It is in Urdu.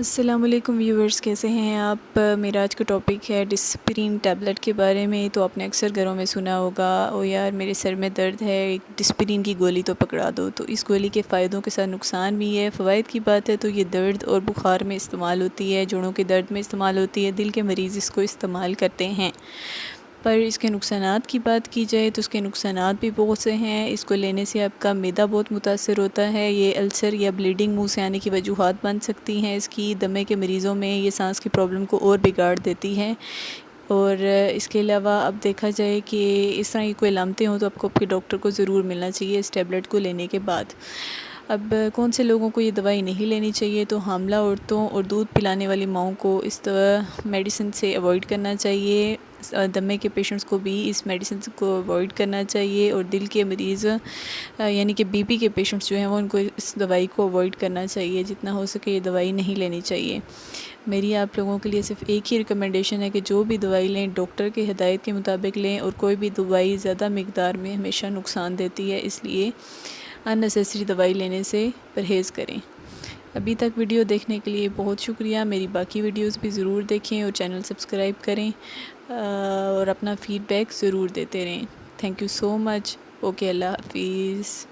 السلام علیکم ویورز، کیسے ہیں آپ؟ میرا آج کا ٹاپک ہے ڈسپرین ٹیبلٹ کے بارے میں۔ تو آپ نے اکثر گھروں میں سنا ہوگا، او یار میرے سر میں درد ہے، ایک ڈسپرین کی گولی تو پکڑا دو۔ تو اس گولی کے فائدوں کے ساتھ نقصان بھی ہے۔ فوائد کی بات ہے تو یہ درد اور بخار میں استعمال ہوتی ہے، جوڑوں کے درد میں استعمال ہوتی ہے، دل کے مریض اس کو استعمال کرتے ہیں۔ پر اس کے نقصانات کی بات کی جائے تو اس کے نقصانات بھی بہت سے ہیں۔ اس کو لینے سے آپ کا معدہ بہت متاثر ہوتا ہے، یہ السر یا بلیڈنگ منہ سے آنے کی وجوہات بن سکتی ہیں۔ اس کی دمے کے مریضوں میں یہ سانس کی پرابلم کو اور بگاڑ دیتی ہے۔ اور اس کے علاوہ اب دیکھا جائے کہ اس طرح کی کوئی علامتیں ہوں تو آپ کو آپ کے ڈاکٹر کو ضرور ملنا چاہیے اس ٹیبلٹ کو لینے کے بعد۔ اب کون سے لوگوں کو یہ دوائی نہیں لینی چاہیے؟ تو حاملہ عورتوں اور دودھ پلانے والی ماؤں کو اس میڈیسن سے اوائڈ کرنا چاہیے۔ دمے کے پیشنٹس کو بھی اس میڈیسن کو اوائڈ کرنا چاہیے، اور دل کے مریض یعنی کہ بی پی کے پیشنٹس جو ہیں وہ ان کو اس دوائی کو اوائڈ کرنا چاہیے، جتنا ہو سکے یہ دوائی نہیں لینی چاہیے۔ میری آپ لوگوں کے لیے صرف ایک ہی ریکمنڈیشن ہے کہ جو بھی دوائی لیں ڈاکٹر کے ہدایت کے مطابق لیں، اور کوئی بھی دوائی زیادہ مقدار میں ہمیشہ نقصان دیتی ہے، اس لیے اننیسیسری دوائی لینے سے پرہیز کریں۔ ابھی تک ویڈیو دیکھنے کے لیے بہت شکریہ۔ میری باقی ویڈیوز بھی ضرور دیکھیں اور چینل سبسکرائب کریں، اور اپنا فیڈ بیک ضرور دیتے رہیں۔ Thank you so much. Okay, اللہ حافظ۔